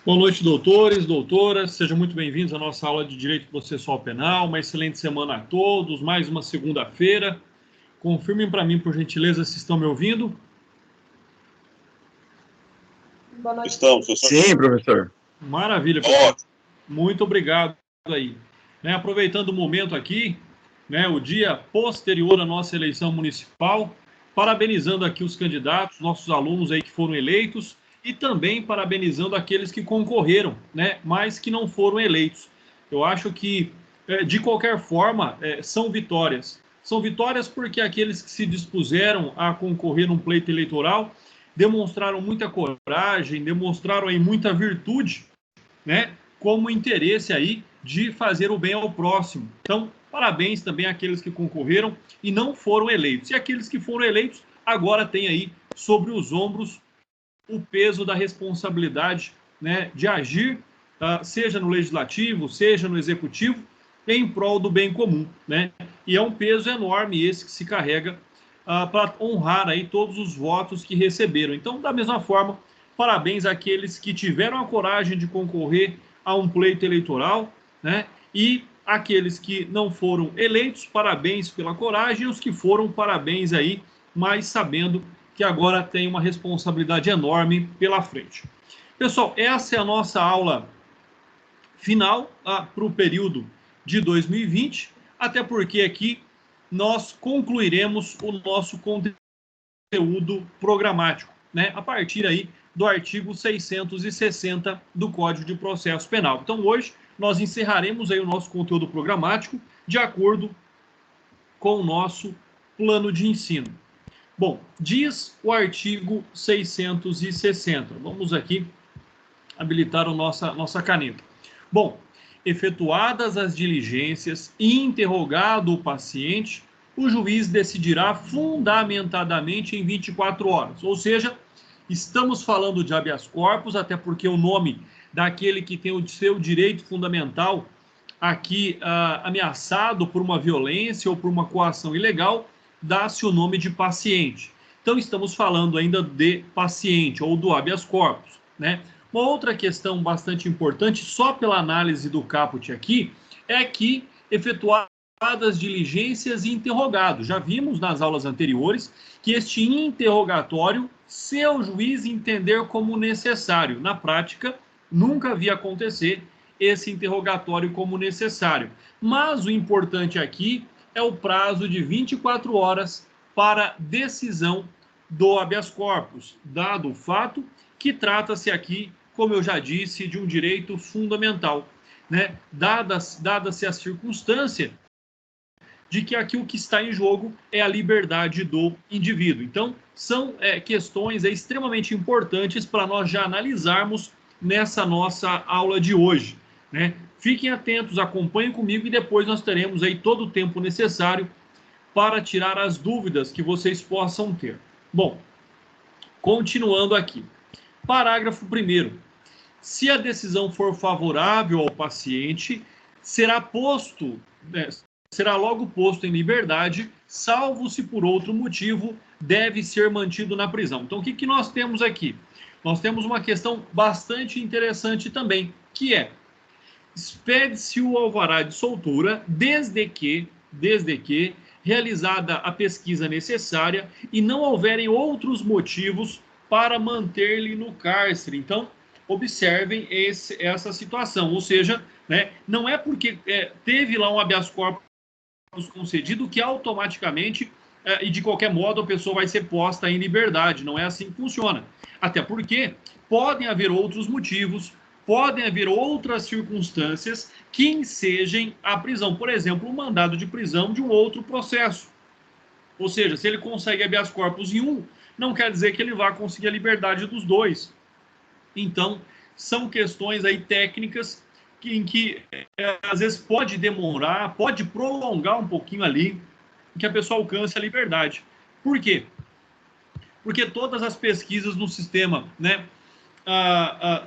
Boa noite, doutores, doutoras. Sejam muito bem-vindos à nossa aula de Direito Processual Penal. Uma excelente semana a todos. Mais uma segunda-feira. Confirmem para mim, por gentileza, se estão me ouvindo. Boa noite. Estamos, professor. Sim, professor. Maravilha, pessoal. Muito obrigado aí. Aproveitando o momento aqui, o dia posterior à nossa eleição municipal, parabenizando aqui os candidatos, nossos alunos aí que foram eleitos, e também parabenizando aqueles que concorreram, mas que não foram eleitos. Eu acho que, de qualquer forma, são vitórias. São vitórias porque aqueles que se dispuseram a concorrer num pleito eleitoral demonstraram muita coragem, demonstraram aí muita virtude, como interesse aí de fazer o bem ao próximo. Então, parabéns também àqueles que concorreram e não foram eleitos. E aqueles que foram eleitos agora têm aí sobre os ombros o peso da responsabilidade, de agir, seja no legislativo, seja no executivo, em prol do bem comum, E é um peso enorme esse que se carrega para honrar aí todos os votos que receberam. Então, da mesma forma, parabéns àqueles que tiveram a coragem de concorrer a um pleito eleitoral, E aqueles que não foram eleitos, parabéns pela coragem, e os que foram, parabéns aí, mas sabendo que agora tem uma responsabilidade enorme pela frente. Pessoal, essa é a nossa aula final para o período de 2020, até porque aqui nós concluiremos o nosso conteúdo programático, a partir aí do artigo 660 do Código de Processo Penal. Então, hoje, nós encerraremos aí o nosso conteúdo programático de acordo com o nosso plano de ensino. Bom, diz o artigo 660. Vamos aqui habilitar a nossa caneta. Bom, efetuadas as diligências e interrogado o paciente, o juiz decidirá fundamentadamente em 24 horas. Ou seja, estamos falando de habeas corpus, até porque o nome daquele que tem o seu direito fundamental aqui ameaçado por uma violência ou por uma coação ilegal, dá-se o nome de paciente. Então, estamos falando ainda de paciente ou do habeas corpus, Uma outra questão bastante importante, só pela análise do caput aqui, é que efetuadas diligências e interrogado. Já vimos nas aulas anteriores que este interrogatório, se o juiz entender como necessário, na prática, nunca vi acontecer esse interrogatório como necessário. Mas o importante aqui é o prazo de 24 horas para decisão do habeas corpus, dado o fato que trata-se aqui, como eu já disse, de um direito fundamental, Dada-se a circunstância de que aqui o que está em jogo é a liberdade do indivíduo. Então, são questões extremamente importantes para nós já analisarmos nessa nossa aula de hoje, Fiquem atentos, acompanhem comigo e depois nós teremos aí todo o tempo necessário para tirar as dúvidas que vocês possam ter. Bom, continuando aqui. Parágrafo 1º. Se a decisão for favorável ao paciente, será logo posto em liberdade, salvo se por outro motivo deve ser mantido na prisão. Então, o que nós temos aqui? Nós temos uma questão bastante interessante também, que é: expede-se o alvará de soltura desde que realizada a pesquisa necessária e não houverem outros motivos para manter-lhe no cárcere. Então, observem essa situação, ou seja, não é porque teve lá um habeas corpus concedido que automaticamente e de qualquer modo a pessoa vai ser posta em liberdade. Não é assim que funciona. Até porque podem haver outros motivos, podem haver outras circunstâncias que ensejem a prisão. Por exemplo, um mandado de prisão de um outro processo. Ou seja, se ele consegue habeas corpus em um, não quer dizer que ele vá conseguir a liberdade dos dois. Então, são questões aí técnicas em que às vezes pode demorar, pode prolongar um pouquinho ali, que a pessoa alcance a liberdade. Por quê? Porque todas as pesquisas no sistema,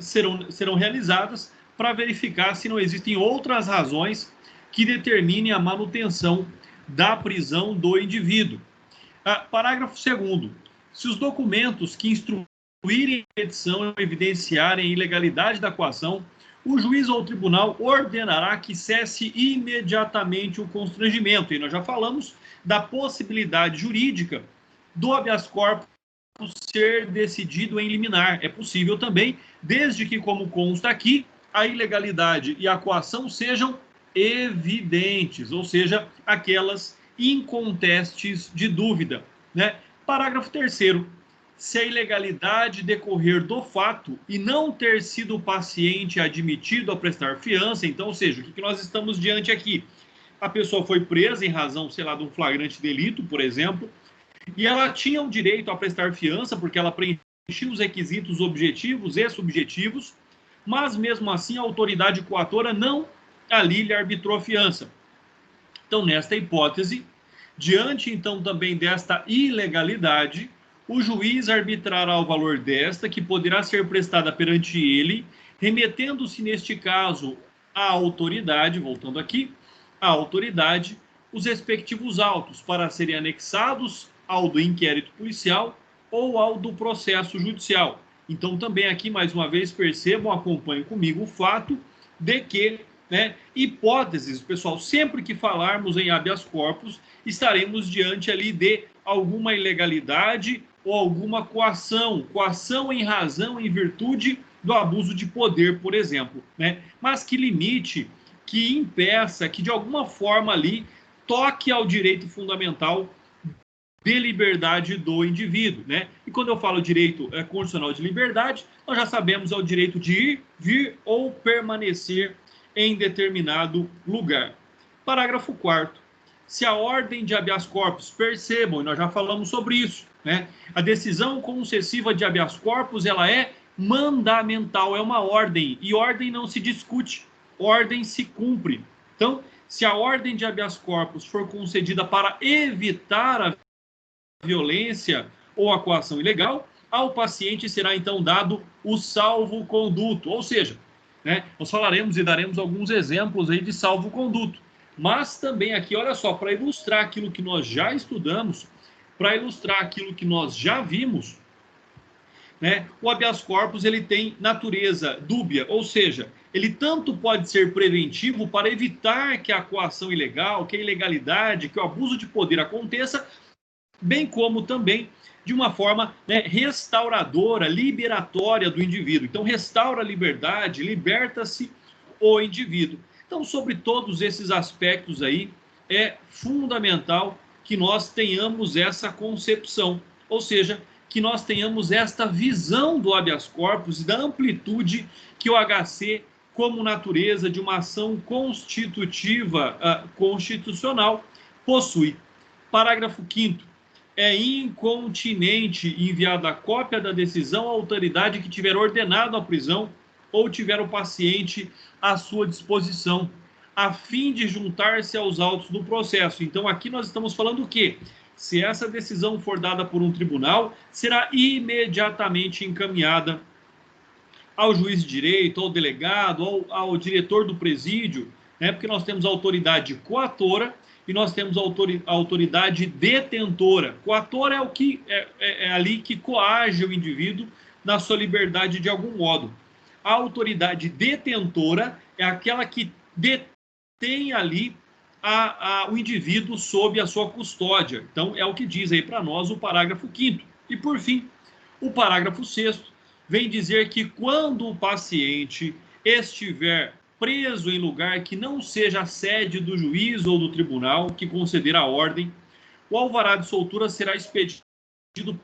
serão realizadas para verificar se não existem outras razões que determinem a manutenção da prisão do indivíduo. Parágrafo 2º. Se os documentos que em petição ou evidenciarem a ilegalidade da coação, o juiz ou o tribunal ordenará que cesse imediatamente o constrangimento. E nós já falamos da possibilidade jurídica do habeas corpus ser decidido em liminar. É possível também, desde que, como consta aqui, a ilegalidade e a coação sejam evidentes, ou seja, aquelas incontestes de dúvida, né? Parágrafo 3º. Se a ilegalidade decorrer do fato e não ter sido o paciente admitido a prestar fiança, então, ou seja, o que nós estamos diante aqui? A pessoa foi presa em razão, sei lá, de um flagrante delito, por exemplo, e ela tinha o direito a prestar fiança porque ela preenchia os requisitos objetivos e subjetivos, mas mesmo assim a autoridade coatora não ali lhe arbitrou a fiança. Então, nesta hipótese, diante então também desta ilegalidade, o juiz arbitrará o valor desta, que poderá ser prestada perante ele, remetendo-se neste caso à autoridade, voltando aqui, à autoridade, os respectivos autos para serem anexados ao do inquérito policial ou ao do processo judicial. Então, também aqui, mais uma vez, percebam, acompanhem comigo o fato de que, né, hipóteses, pessoal, sempre que falarmos em habeas corpus, estaremos diante ali de alguma ilegalidade ou alguma coação em razão, em virtude do abuso de poder, por exemplo, né? Mas que limite, que impeça, que de alguma forma ali toque ao direito fundamental de liberdade do indivíduo, né? E quando eu falo direito constitucional de liberdade, nós já sabemos é o direito de ir, vir ou permanecer em determinado lugar. Parágrafo 4º. Se a ordem de habeas corpus, percebam, e nós já falamos sobre isso, né? A decisão concessiva de habeas corpus, ela é mandamental, é uma ordem, e ordem não se discute, ordem se cumpre. Então, se a ordem de habeas corpus for concedida para evitar a violência ou a coação ilegal, ao paciente será então dado o salvo-conduto, ou seja, né, nós falaremos e daremos alguns exemplos aí de salvo-conduto, mas também aqui, olha só, para ilustrar aquilo que nós já estudamos, para ilustrar aquilo que nós já vimos, né, o habeas corpus ele tem natureza dúbia, ou seja, ele tanto pode ser preventivo para evitar que a coação ilegal, que a ilegalidade, que o abuso de poder aconteça, bem como também de uma forma, né, restauradora, liberatória do indivíduo. Então, restaura a liberdade, liberta-se o indivíduo. Então, sobre todos esses aspectos aí, é fundamental que nós tenhamos essa concepção, ou seja, que nós tenhamos esta visão do habeas corpus e da amplitude que o HC, como natureza de uma ação constitutiva, constitucional, possui. Parágrafo 5º. É incontinente enviada a cópia da decisão à autoridade que tiver ordenado a prisão ou tiver o paciente à sua disposição, a fim de juntar-se aos autos do processo. Então, aqui nós estamos falando o quê? Se essa decisão for dada por um tribunal, será imediatamente encaminhada ao juiz de direito, ao delegado, ao diretor do presídio, né? Porque nós temos a autoridade coatora e nós temos a autoridade detentora. Coatora é o que é ali que coage o indivíduo na sua liberdade de algum modo. A autoridade detentora é aquela que detém ali o indivíduo sob a sua custódia. Então, é o que diz aí para nós o parágrafo 5º. E, por fim, o parágrafo 6º vem dizer que quando o paciente estiver preso em lugar que não seja a sede do juiz ou do tribunal que conceder a ordem, o alvará de soltura será expedido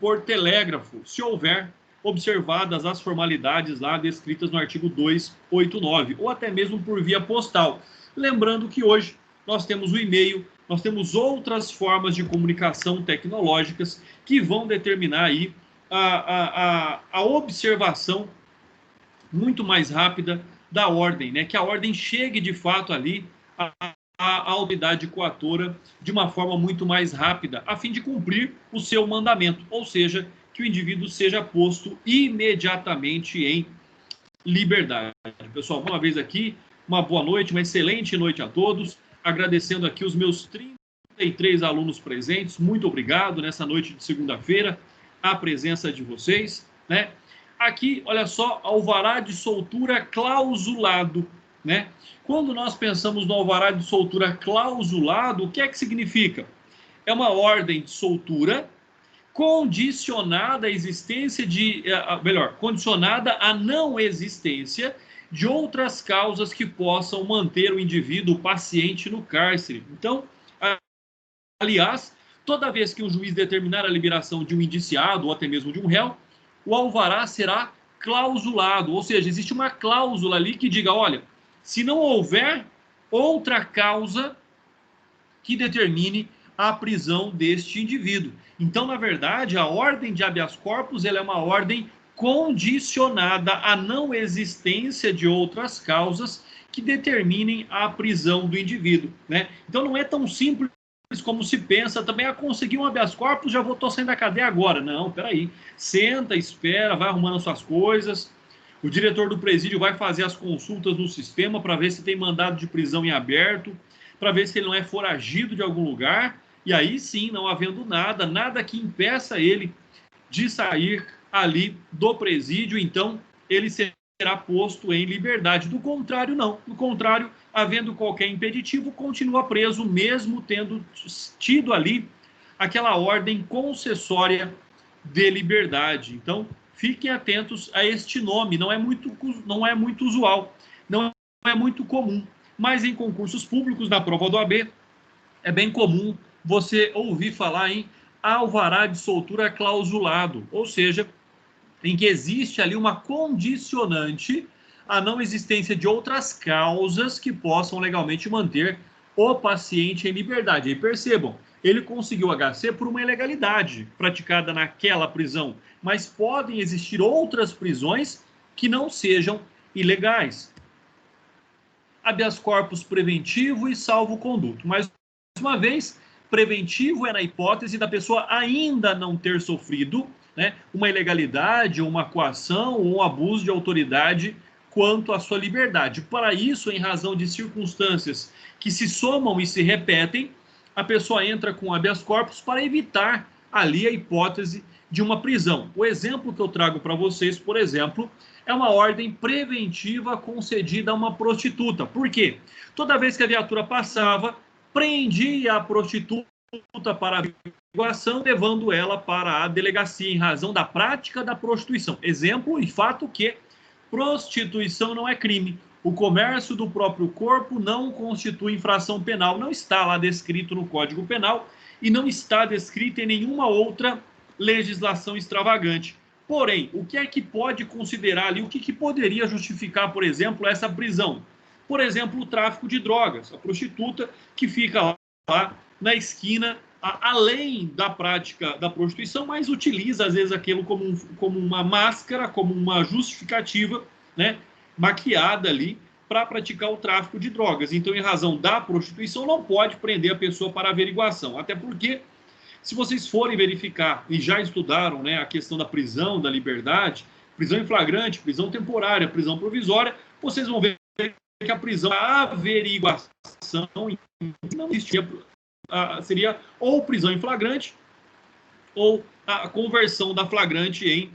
por telégrafo, se houver observadas as formalidades lá descritas no artigo 289, ou até mesmo por via postal. Lembrando que hoje nós temos o e-mail, nós temos outras formas de comunicação tecnológicas que vão determinar aí a observação muito mais rápida da ordem, né? Que a ordem chegue de fato ali à autoridade coatora de uma forma muito mais rápida, a fim de cumprir o seu mandamento, ou seja, que o indivíduo seja posto imediatamente em liberdade. Pessoal, uma vez aqui, uma boa noite, uma excelente noite a todos, agradecendo aqui os meus 33 alunos presentes, muito obrigado nessa noite de segunda-feira, a presença de vocês, né? Aqui, olha só, alvará de soltura clausulado, né? Quando nós pensamos no alvará de soltura clausulado, o que é que significa? É uma ordem de soltura condicionada à existência de, melhor, condicionada à não existência de outras causas que possam manter o indivíduo, o paciente, no cárcere. Então, aliás, toda vez que um juiz determinar a liberação de um indiciado ou até mesmo de um réu, o alvará será clausulado, ou seja, existe uma cláusula ali que diga, olha, se não houver outra causa que determine a prisão deste indivíduo. Então, na verdade, a ordem de habeas corpus ela é uma ordem condicionada à não existência de outras causas que determinem a prisão do indivíduo, né? Então, não é tão simples como se pensa também, conseguir um habeas corpus, já vou saindo da cadeia agora. Não, peraí, senta, espera, vai arrumando suas coisas, o diretor do presídio vai fazer as consultas no sistema para ver se tem mandado de prisão em aberto, para ver se ele não é foragido de algum lugar, e aí sim, não havendo nada que impeça ele de sair ali do presídio, então ele será posto em liberdade. Do contrário, não. Do contrário, havendo qualquer impeditivo, continua preso, mesmo tendo tido ali aquela ordem concessória de liberdade. Então, fiquem atentos a este nome, não é muito usual, não é muito comum, mas em concursos públicos, na prova do AB, é bem comum você ouvir falar em alvará de soltura clausulado, ou seja, em que existe ali uma condicionante à não existência de outras causas que possam legalmente manter o paciente em liberdade. E percebam, ele conseguiu HC por uma ilegalidade praticada naquela prisão, mas podem existir outras prisões que não sejam ilegais. Habeas corpus preventivo e salvo-conduto. Mais uma vez, preventivo é na hipótese da pessoa ainda não ter sofrido, né, uma ilegalidade, uma coação ou um abuso de autoridade quanto à sua liberdade. Para isso, em razão de circunstâncias que se somam e se repetem, a pessoa entra com habeas corpus para evitar ali a hipótese de uma prisão. O exemplo que eu trago para vocês, por exemplo, é uma ordem preventiva concedida a uma prostituta. Por quê? Toda vez que a viatura passava, prendia a prostituta para averiguação, levando ela para a delegacia em razão da prática da prostituição. Exemplo e fato que prostituição não é crime. O comércio do próprio corpo não constitui infração penal. Não está lá descrito no Código Penal e não está descrito em nenhuma outra legislação extravagante. Porém, o que é que pode considerar ali, o que poderia justificar, por exemplo, essa prisão? Por exemplo, o tráfico de drogas. A prostituta que fica lá na esquina, além da prática da prostituição, mas utiliza, às vezes, aquilo como uma máscara, como uma justificativa, né, maquiada ali, para praticar o tráfico de drogas. Então, em razão da prostituição, não pode prender a pessoa para averiguação. Até porque, se vocês forem verificar, e já estudaram, né, a questão da prisão, da liberdade, prisão em flagrante, prisão temporária, prisão provisória, vocês vão ver que a prisão, a averiguação não existia, seria ou prisão em flagrante ou a conversão da flagrante em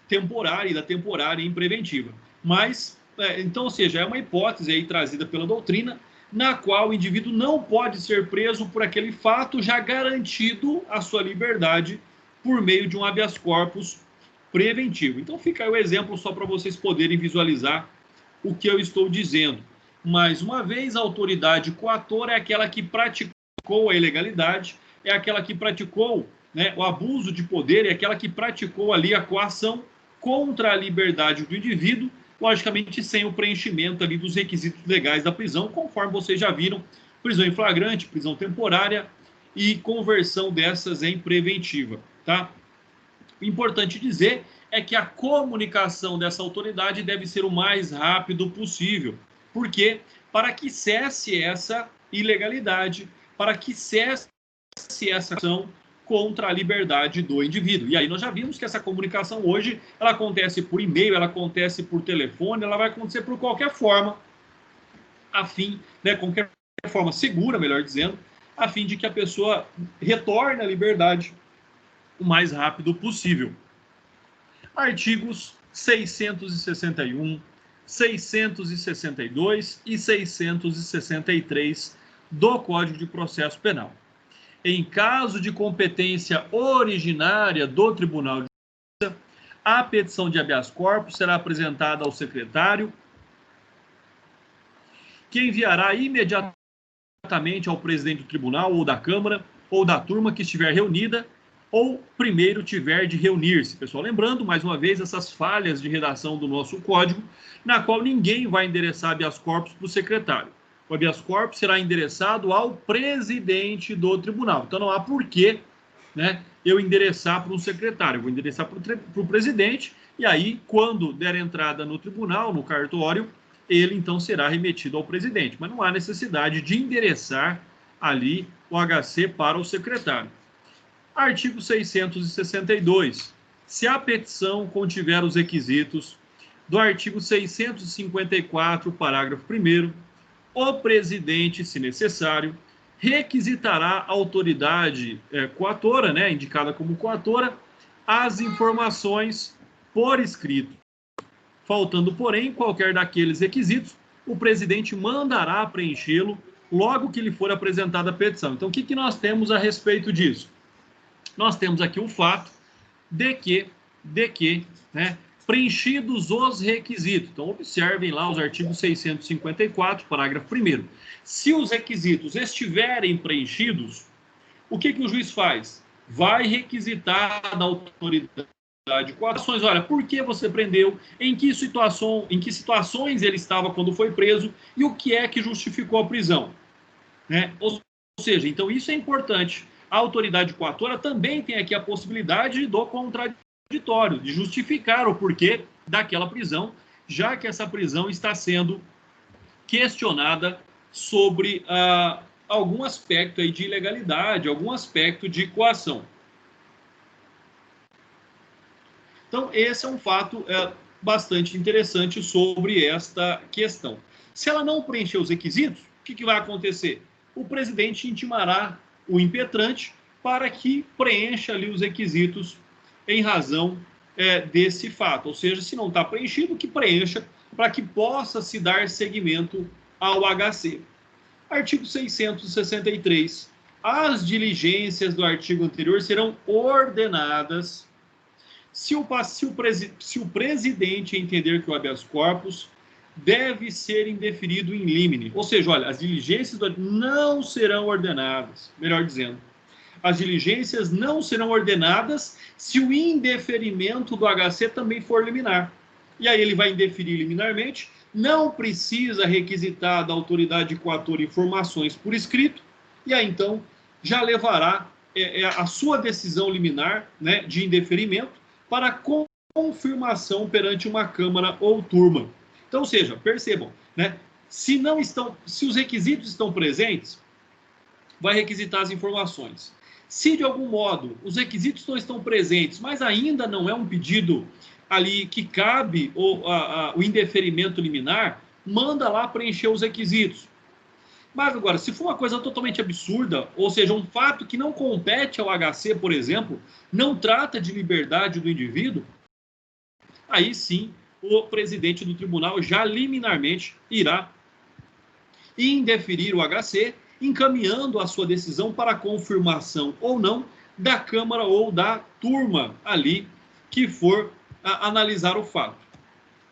temporária e da temporária em preventiva. Mas, então, ou seja, é uma hipótese aí trazida pela doutrina na qual o indivíduo não pode ser preso por aquele fato já garantido a sua liberdade por meio de um habeas corpus preventivo. Então fica aí o exemplo só para vocês poderem visualizar o que eu estou dizendo. Mais uma vez, a autoridade coatora é aquela que praticou a ilegalidade, é aquela que praticou, né, o abuso de poder, é aquela que praticou ali a coação contra a liberdade do indivíduo, logicamente sem o preenchimento ali dos requisitos legais da prisão, conforme vocês já viram, prisão em flagrante, prisão temporária e conversão dessas em preventiva, tá? Importante dizer é que a comunicação dessa autoridade deve ser o mais rápido possível. Por quê? Para que cesse essa ilegalidade, para que cesse essa ação contra a liberdade do indivíduo. E aí nós já vimos que essa comunicação hoje, ela acontece por e-mail, ela acontece por telefone, ela vai acontecer por qualquer forma, a fim, né, qualquer forma segura, melhor dizendo, a fim de que a pessoa retorne à liberdade o mais rápido possível. Artigos 661, 662 e 663 do Código de Processo Penal. Em caso de competência originária do Tribunal de Justiça, a petição de habeas corpus será apresentada ao secretário, que enviará imediatamente ao presidente do tribunal ou da Câmara ou da turma que estiver reunida ou primeiro tiver de reunir-se. Pessoal, lembrando, mais uma vez, essas falhas de redação do nosso código, na qual ninguém vai endereçar habeas corpus para o secretário. O habeas corpus será endereçado ao presidente do tribunal. Então, não há porquê, né, eu endereçar para um secretário. Eu vou endereçar para o presidente, e aí, quando der entrada no tribunal, no cartório, ele, então, será remetido ao presidente. Mas não há necessidade de endereçar ali o HC para o secretário. Artigo 662. Se a petição contiver os requisitos do artigo 654, parágrafo 1º, o presidente, se necessário, requisitará a autoridade coatora, né, indicada como coatora, as informações por escrito. Faltando, porém, qualquer daqueles requisitos, o presidente mandará preenchê-lo logo que lhe for apresentada a petição. Então, o que nós temos a respeito disso? Nós temos aqui o fato de que, né, preenchidos os requisitos. Então, observem lá os artigos 654, parágrafo 1º. Se os requisitos estiverem preenchidos, o que o juiz faz? Vai requisitar da autoridade coações. Olha, por que você prendeu? Em que situações ele estava quando foi preso? E o que é que justificou a prisão? Né? Ou seja, então isso é importante. A autoridade coatora também tem aqui a possibilidade do contraditório, de justificar o porquê daquela prisão, já que essa prisão está sendo questionada sobre algum aspecto aí de ilegalidade, algum aspecto de coação. Então, esse é um fato bastante interessante sobre esta questão. Se ela não preencher os requisitos, o que vai acontecer? O presidente intimará o impetrante para que preencha ali os requisitos em razão desse fato. Ou seja, se não está preenchido, que preencha para que possa se dar seguimento ao HC. Artigo 663. As diligências do artigo anterior serão ordenadas se o presidente entender que o habeas corpus deve ser indeferido in limine. Ou seja, olha, as diligências não serão ordenadas, melhor dizendo, as diligências não serão ordenadas se o indeferimento do HC também for liminar. E aí ele vai indeferir liminarmente, não precisa requisitar da autoridade coatora informações por escrito, e aí então já levará a sua decisão liminar, né, de indeferimento para confirmação perante uma Câmara ou turma. Então, ou seja, percebam, né? Se os requisitos estão presentes, vai requisitar as informações. Se de algum modo os requisitos não estão presentes, mas ainda não é um pedido ali que cabe o indeferimento liminar, manda lá preencher os requisitos. Mas agora, se for uma coisa totalmente absurda, ou seja, um fato que não compete ao HC, por exemplo, não trata de liberdade do indivíduo, aí sim o presidente do tribunal já liminarmente irá indeferir o HC, encaminhando a sua decisão para confirmação ou não da Câmara ou da turma ali que for analisar o fato.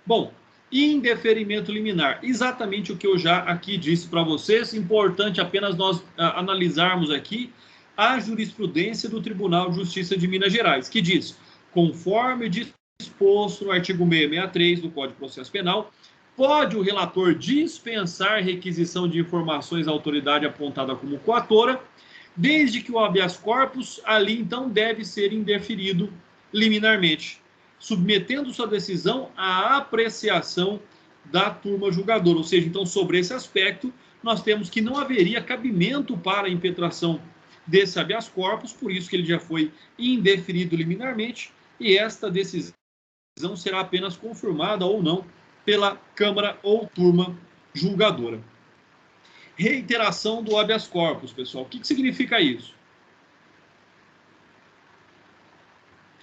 Bom, indeferimento liminar, exatamente o que eu já aqui disse para vocês, importante apenas nós analisarmos aqui a jurisprudência do Tribunal de Justiça de Minas Gerais, que diz, conforme disposto no artigo 663 do Código de Processo Penal, pode o relator dispensar requisição de informações à autoridade apontada como coatora, desde que o habeas corpus ali então deve ser indeferido liminarmente, submetendo sua decisão à apreciação da turma julgadora. Ou seja, então, sobre esse aspecto, nós temos que não haveria cabimento para a impetração desse habeas corpus, por isso que ele já foi indeferido liminarmente, e esta decisão será apenas confirmada ou não pela Câmara ou turma julgadora. Reiteração do habeas corpus, pessoal. O que significa isso?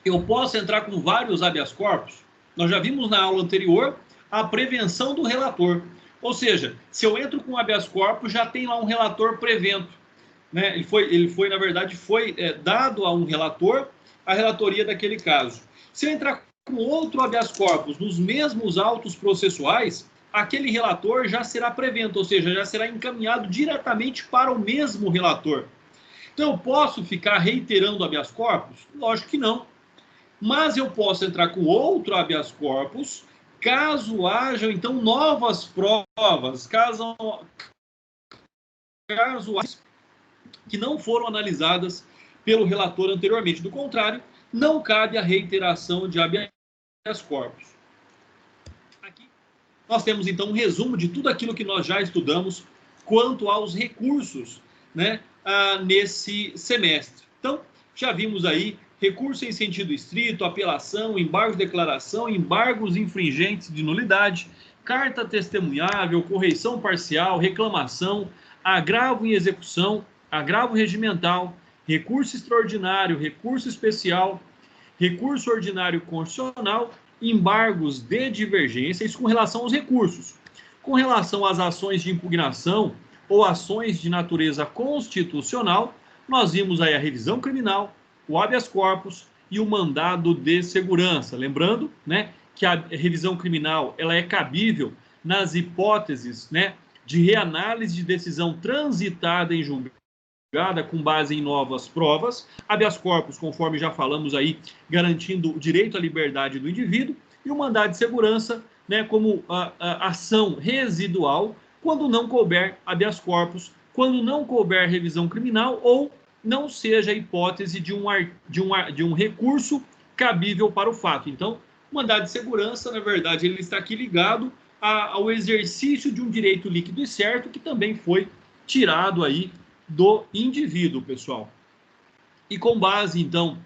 eu posso entrar com vários habeas corpus. Nós já vimos na aula anterior a prevenção do relator. Ou seja, se eu entro com habeas corpus, já tem lá um relator prevento. Né? Na verdade, foi dado a um relator a relatoria daquele caso. Se eu entrar com outro habeas corpus nos mesmos autos processuais, aquele relator já será prevento, ou seja, já será encaminhado diretamente para o mesmo relator. Então, eu posso ficar reiterando habeas corpus? Lógico que não. Mas eu posso entrar com outro habeas corpus, caso hajam, então, novas provas, caso que não foram analisadas pelo relator anteriormente. Do contrário, não cabe a reiteração de habeas corpus. Aqui nós temos, então, um resumo de tudo aquilo que nós já estudamos quanto aos recursos, né, nesse semestre. Então, já vimos aí recurso em sentido estrito, apelação, embargos de declaração, embargos infringentes de nulidade, carta testemunhável, correição parcial, reclamação, agravo em execução, agravo regimental, recurso extraordinário, recurso especial, recurso ordinário constitucional, embargos de divergência, isso com relação aos recursos. Com relação às ações de impugnação ou ações de natureza constitucional, nós vimos aí a revisão criminal, o habeas corpus e o mandado de segurança. Lembrando, né, que a revisão criminal ela é cabível nas hipóteses, né, de reanálise de decisão transitada em julgada com base em novas provas, habeas corpus, conforme já falamos aí, garantindo o direito à liberdade do indivíduo, e o mandado de segurança, né, como ação residual, quando não couber habeas corpus, quando não couber revisão criminal ou não seja a hipótese de um recurso cabível para o fato. Então, o mandado de segurança, na verdade, ele está aqui ligado ao exercício de um direito líquido e certo, que também foi tirado aí do indivíduo, pessoal. E com base, então,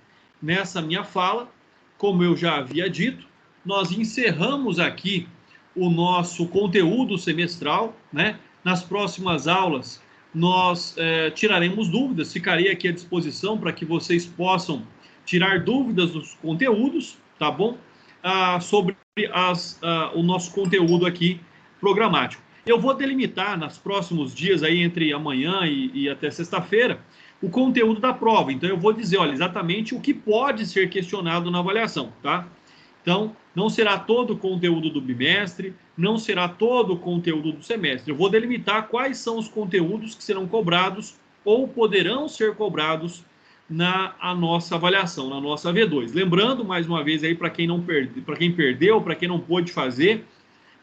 nessa minha fala, como eu já havia dito, nós encerramos aqui o nosso conteúdo semestral, né? Nas próximas aulas, nós tiraremos dúvidas, ficarei aqui à disposição para que vocês possam tirar dúvidas dos conteúdos, tá bom? Sobre o nosso conteúdo aqui programático. Eu vou delimitar nos próximos dias, aí entre amanhã e até sexta-feira, o conteúdo da prova. Então, eu vou dizer, olha, exatamente o que pode ser questionado na avaliação, tá? Então, não será todo o conteúdo do bimestre, não será todo o conteúdo do semestre. Eu vou delimitar quais são os conteúdos que serão cobrados ou poderão ser cobrados na nossa avaliação, na nossa V2. Lembrando, mais uma vez, aí para quem perdeu, para quem não pôde fazer,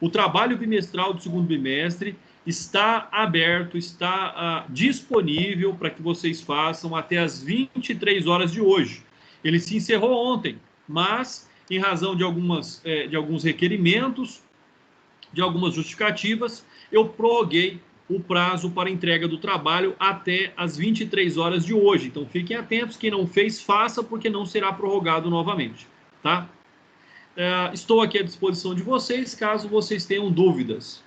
o trabalho bimestral do segundo bimestre está aberto, está disponível para que vocês façam até as 23 horas de hoje. Ele se encerrou ontem, mas em razão de alguns requerimentos, de algumas justificativas, eu prorroguei o prazo para entrega do trabalho até as 23 horas de hoje. Então, fiquem atentos, quem não fez, faça, porque não será prorrogado novamente, tá? Estou aqui à disposição de vocês, caso vocês tenham dúvidas.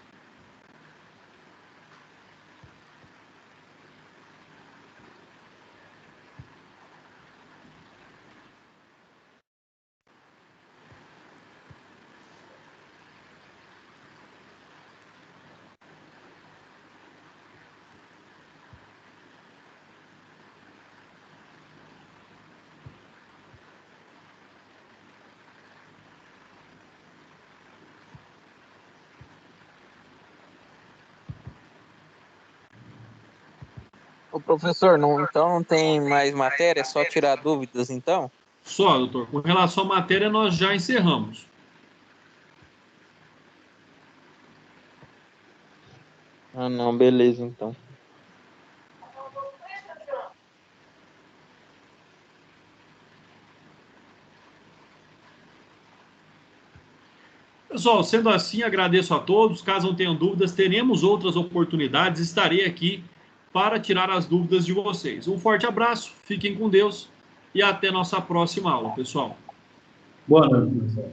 Ô, professor, então não tem mais matéria, é só tirar dúvidas, então? Só, doutor. Com relação à matéria, nós já encerramos. Ah, não, beleza, então. Pessoal, sendo assim, agradeço a todos. Caso não tenham dúvidas, teremos outras oportunidades. Estarei aqui para tirar as dúvidas de vocês. Um forte abraço, fiquem com Deus e até nossa próxima aula, pessoal. Boa noite, pessoal.